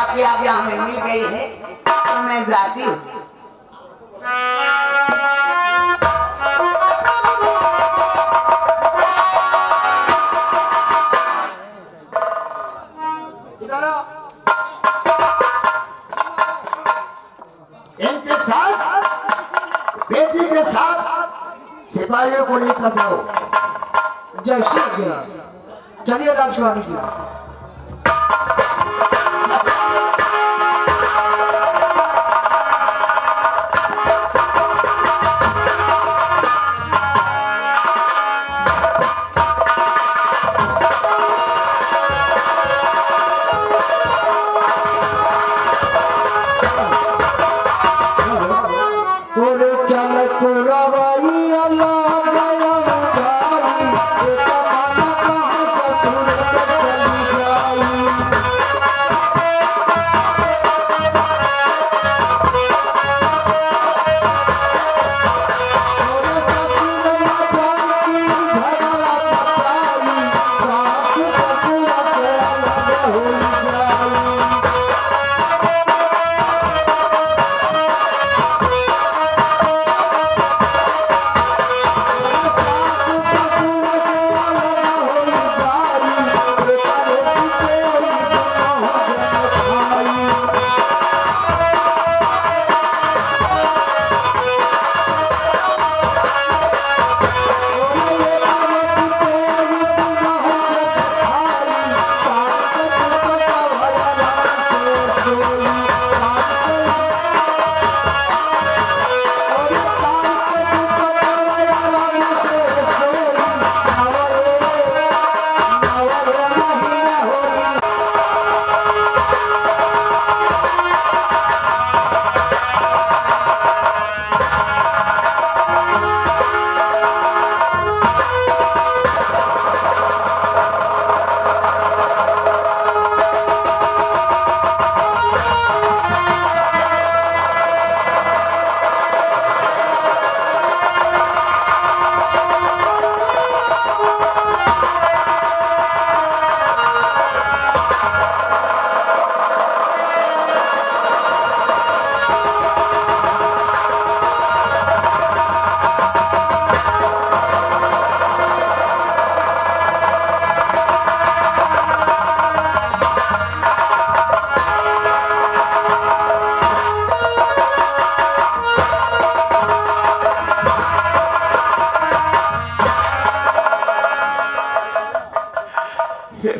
आपकी आज्ञा हमें मिल गई है तो मैं जाती हूँ। इनके साथ बेटी के साथ सिपाहियों को लेकर जाओ। जैसे आज्ञा। चलिए राजकुमारी जी।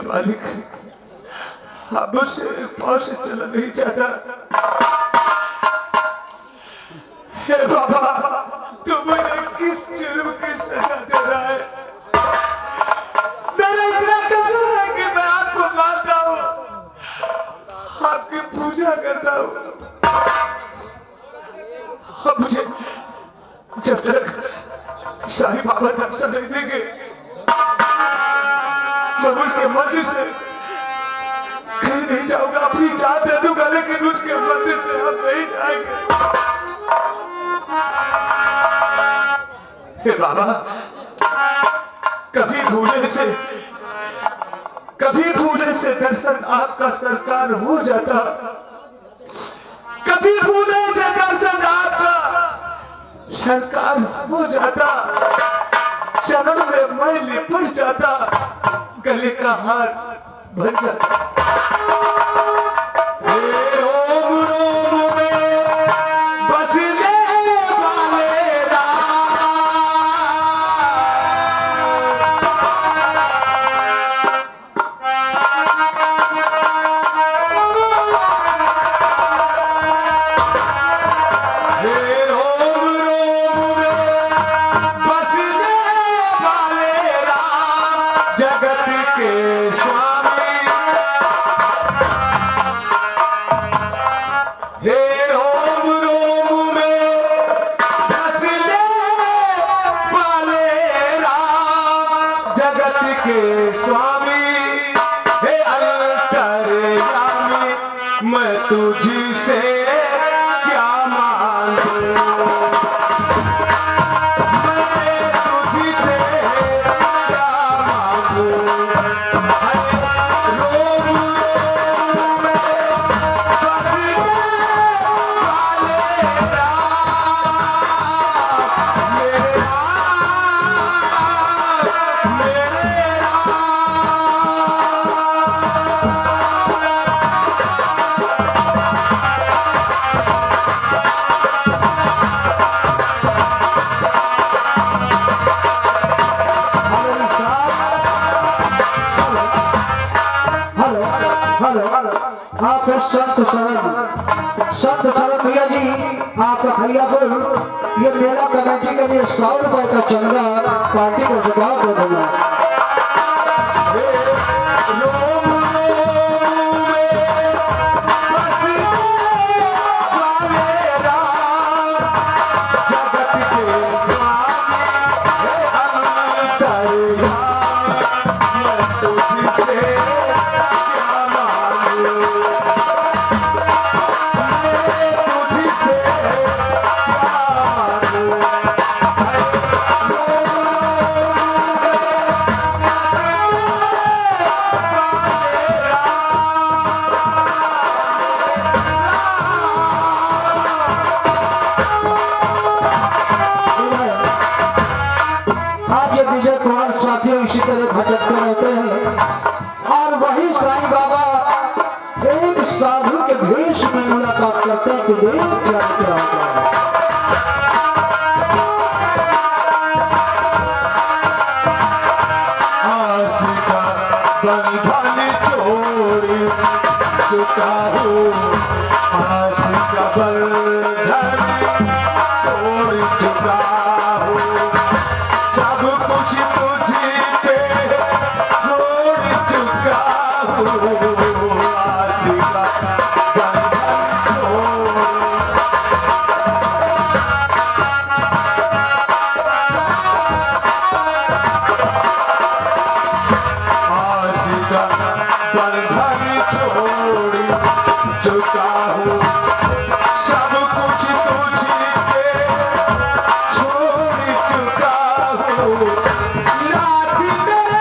मालिक अब उसे पास से चला नहीं चाहता। हे बाबा तू मुझे किस जुर्म की सजा दे रहा है? मेरा इतना कसूर है कि मैं आपको मानता हूँ, आपकी पूजा करता हूँ। अब मुझे जब तक शाही बाबा दर्शन नहीं देंगे बबुल के मंदिर से कहीं नहीं जाऊंगा। अपनी जान दे दूंगा लेकिन उनके मंदिर से हम नहीं जाएंगे। हे बाबा कभी भूले से दर्शन आपका सरकार हो जाता, कभी भूले से दर्शन आपका सरकार हो जाता, चरण में मैं लिपट जाता, गले का हार बन जाता। रोम रोम में बचने वाले राम, रोम रोम में बचने वाले राम, जगत के स्वामी। हे रोम रोम में बसने वाले राम, जगत के स्वामी। हे अंतर्यामी मैं तुझी से क्या मांगू, मैं तुझी से क्या मांगू। रोम रोम में थे संत सरल भैया जी आप खैयापुर ये मेला कमेटी के लिए 100 रुपए का चंदा पार्टी को सुझाव दे देना। इसी तरह भटकते रहते हैं और वही साईं बाबा एक साधु के भेष में मुलाकात करते हैं कि देख क्या क्या होता है। आशिका बंधन छोड़ चुका हूँ, आशिका बंधन छोड़ चुका हूँ, सब कुछ तुझे पे छोड़ चुका हूँ, आशिका बंधन छोड़। आशिका बंधन छोड़ चुका हूँ, सब कुछ तुझे पे छोड़ चुका हूँ, याद मेरे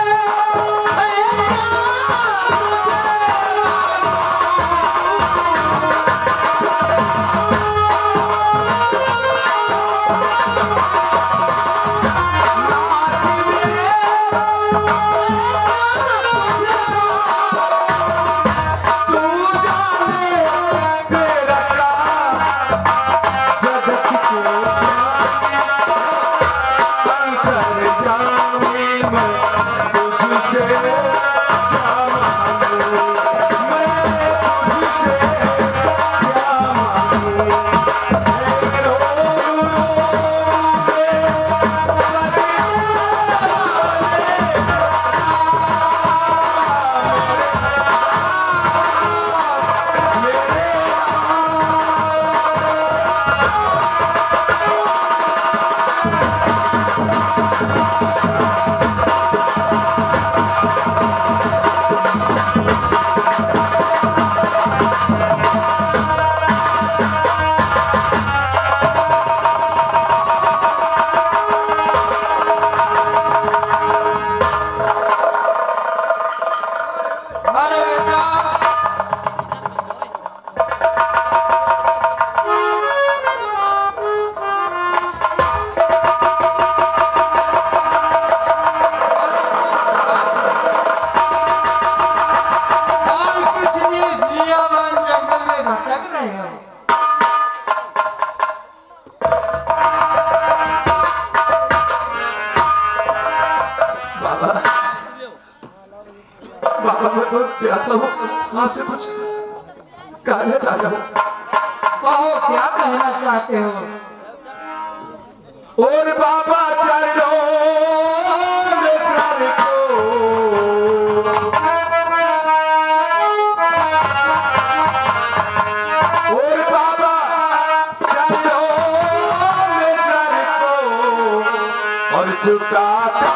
बाबा मैं बहुत प्यासा हूँ, आपसे कुछ कहना चाहता हूँ। कहो क्या कहना चाहते हो? और बाबा चलो में सर को, और बाबा चलो में सर को, और झुकाता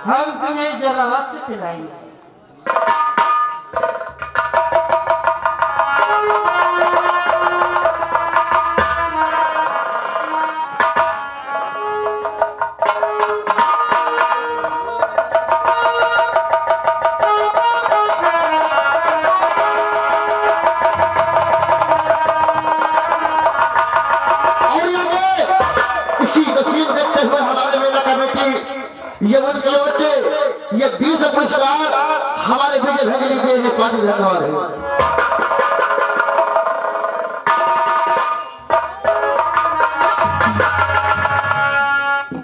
हम तुम्हें जरा अवश्य पिलाएंगे। ये 20 पुरस्कार हमारे विजय भजनी के लिए पार्टी धन्यवाद है।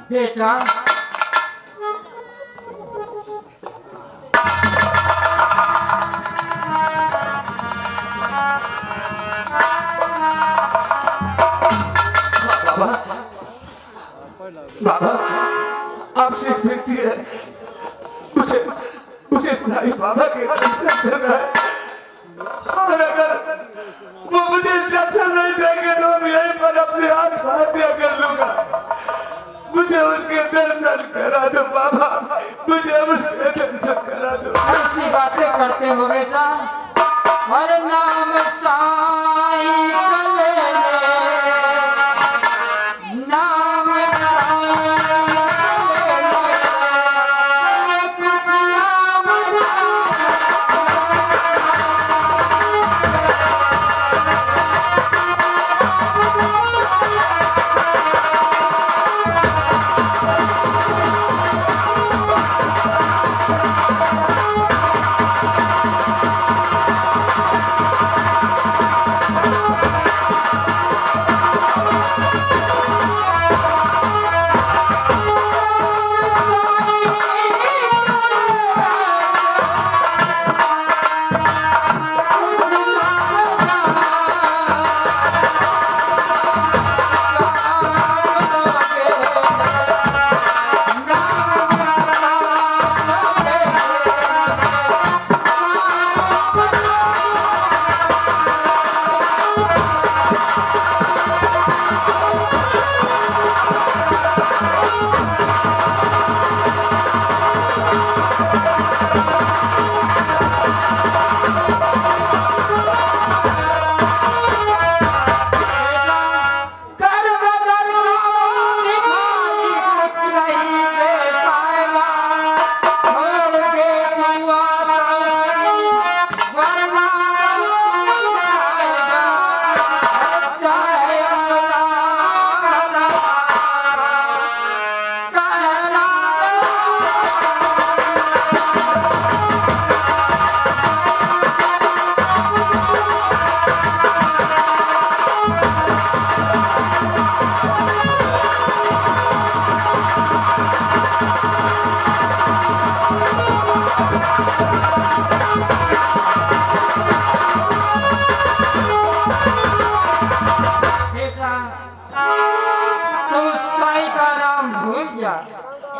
बेटा बाबा आपसे एक विनती है, मुझे साईं बाबा के दर्शन करना है। और अगर वो मुझे दर्शन नहीं देंगे तो मैं यहीं पर अपने आत्महत्या कर लूंगा। मुझे उनके दर्शन करा दो बाबा, मुझे उनके दर्शन करा दो। ऐसी बातें करते हो बेटा, हर नाम साईं का ले ले, नाम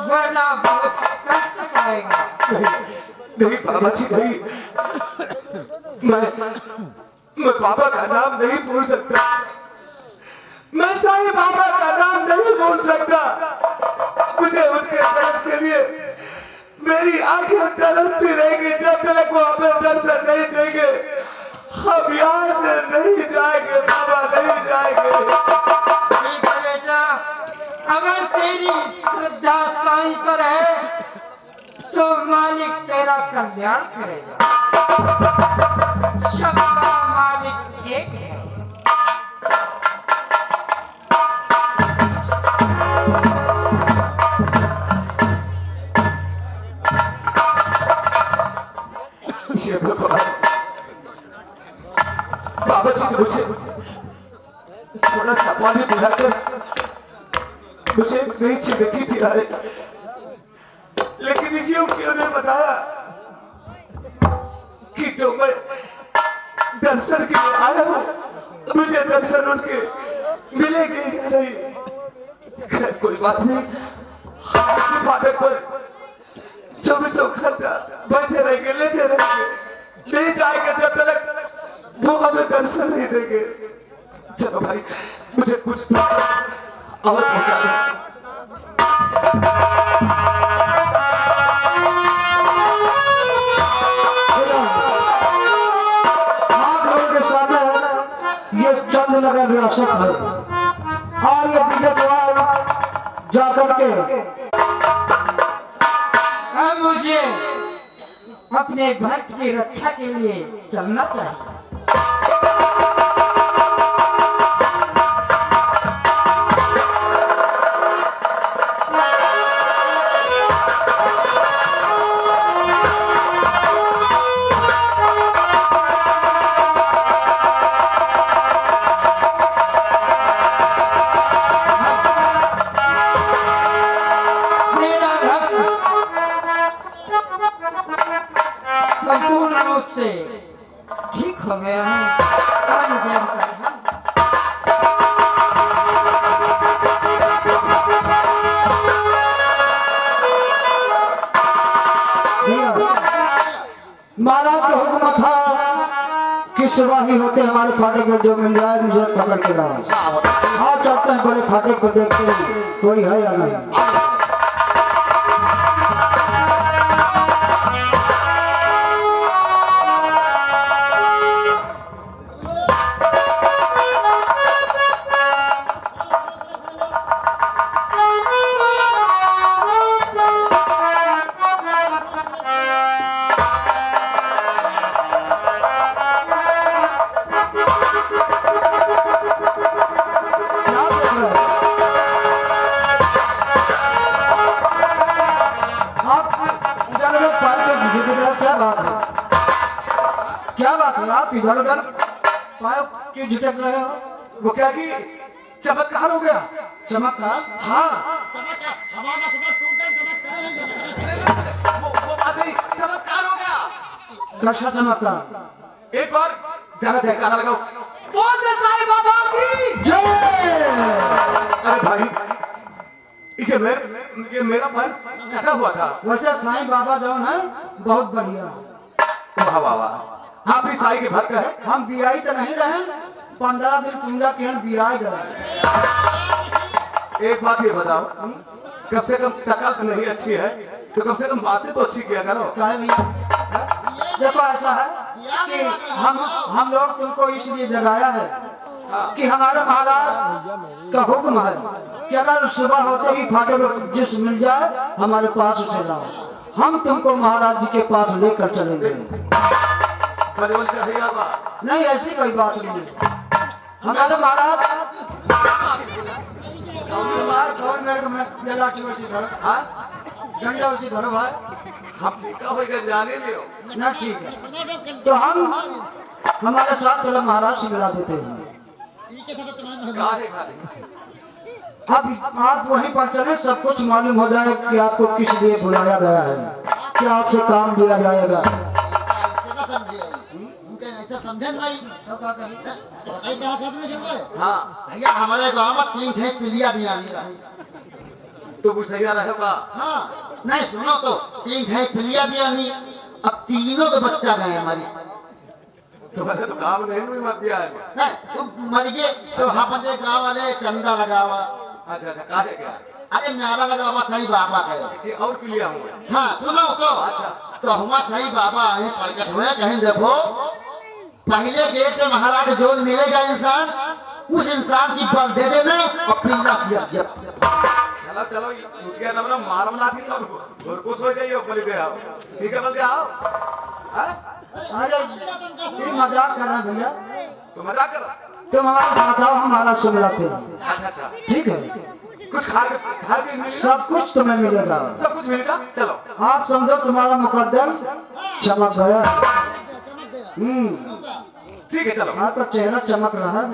वरना बहुत कष्ट पाएगा। नहीं बाबा जी नहीं, मैं बाबा का नाम नहीं भूल सकता, मैं साईं बाबा का नाम नहीं भूल सकता। मुझे उनके दर्शन के लिए मेरी आंखें तरसती रहेंगी जब तक वो हमें दर्शन नहीं देंगे। हम यहाँ से नहीं जाएंगे बाबा, नहीं जाएंगे। ठीक है बेटा, अगर तेरी श्रद्धा साईं पर है तो मालिक तेरा कल्याण करेगा। सबका मालिक एक है। बाबा जी ने मुझे थोड़ा सा पानी पिलाकर मुझे नई जिंदगी दिलाए, लेकिन इस युग ने बताया कि जो मैं दर्शन के लिए आया हूँ, मुझे दर्शन उनके मिलेंगे या नहीं। खैर कोई बात नहीं, इसी फाटक पर 24 घंटा बैठे रहेंगे, लेटे रहेंगे, नहीं जाएंगे जब तक वो हमें दर्शन नहीं देंगे। चलो भाई, मुझे कुछ तो और पहुंचा दो। विरासत है और ये विगतवार जाकर के अब मुझे अपने भक्त की रक्षा के लिए चलना चाहिए। मेरा भक्त संपूर्ण रूप से ठीक हो गया है। अब मुझे उनका ध्यान महाराज का हुक्म था कि सिपाही होते हमारे फाटक में जो मिल जाए मुझे पकड़ के लाओ। हाँ चलते हैं बड़े फाटक को देखते हैं कोई है या नहीं। क्या बात है आप इधर उधर पाइप क्यों झिटक रहे हो? वो क्या कि चमत्कार हो गया। चमत्कार? हाँ वो बात नहीं, चमत्कार हो गया। कैसा चमत्कार? एक बार जरा जयकारा लगाओ, बोल दे साईं बाबा की जय। अरे भाई ये मेरा पैर कटा हुआ था। वैसे साईं बाबा जो है बहुत बढ़िया। वाह वाह वाह, आप भी साईं के भक्त हैं। हम बियाई तो नहीं रहे, 15 दिन पूजा के हम बियाई गए। एक बात ये बताओ, कम से कम शकल तो नहीं अच्छी है तो कम से कम बातें तो अच्छी किया करो। क्या है भैया? देखो ऐसा है कि हम लोग तुमको इसलिए जगाया है कि हमारे महाराज का हुक्म है कि अगर सुबह होते ही फाटक जिस मिल जाए हमारे पास उसे लाओ, हम तुमको महाराज जी के पास लेकर चलेंगे। नहीं ऐसी कोई बात नहीं है। हमारे महाराज डंडा उसी धरो भाई, हम टीका होकर जाने लियो। ना ठीक है तो हम हमारे साथ चलो महाराज से मिला देते हैं। काहे खाली? अब आप वहीं पर चले, सब कुछ मालूम हो जाए कि आपको किस लिए बुलाया गया है, क्या आपसे काम दिया जाएगा। ऐसा समझे नहीं हाँ भैया हमारे गांव में 3 ठे पिलिया भी आ लिया। तो गुस्सैया रहेगा। हाँ नहीं सुनो तो 3 ठे पिलिया भी आनी, अब तीनों के बच्चा गए हमारी। तुम्हारे तो काम नहीं हुई मत दिया है। नहीं तुम मर गए तो हमारे गांव वाले चंदा लगावा। अच्छा अच्छा, काहे क्या? अरे नारा लगावा सही बाबा का। कि और पिलिया हुए। हाँ सुनो तो अच्छा। तो हमारा सही बाबा आए प्रकट हुए, कहीं देखो पहले गेट में महाराज जो मिलेगा इंसान, उस इंसान की बल दे देना और पिल्ला से जब चलो चलो, छूट गया ना, मारम लाठी सब और कुछ हो जाइए बोल दे आओ। ठीक है बोल दे आओ। अरे ये मजाक कर रहे हैं भैया, तो मजाक कर। तुम हमारे बताओ हम महाराज से मिलाते हैं। अच्छा अच्छा, ठीक है कुछ खा के मिलेगा? सब कुछ तुम्हें मिलेगा। सब कुछ मिलेगा। चलो आप समझो तुम्हारा मुकद्दम चमक गया। ठीक है चलो। आपका चेहरा चमक रहा है।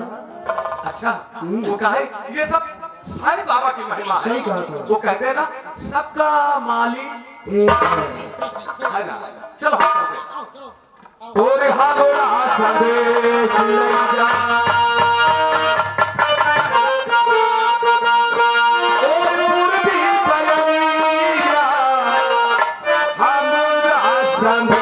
अच्छा वो कहा है ये सब साईं बाबा की महिमा है। सही कहा था। वो कहते हैं ना सबका मालिक एक है। है ना। चलो हम चलते हैं। और हालोड़ा संदेश ले जा, और पूर्वी बलिया हालोड़ा संदेश।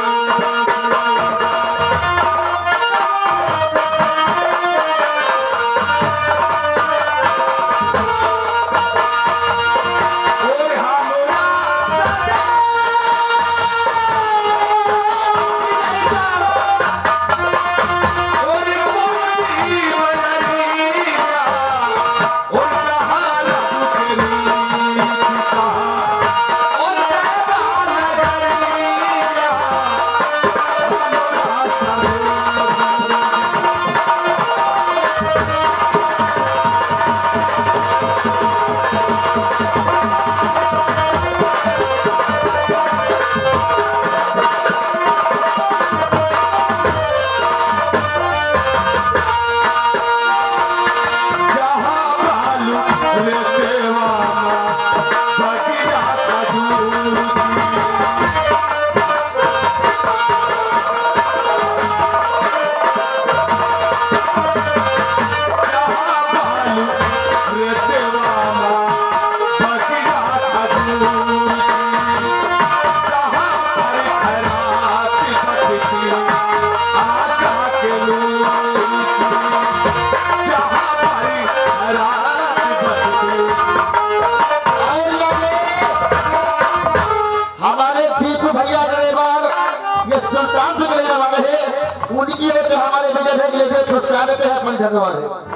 बता देते हैं अपन धन्यवाद है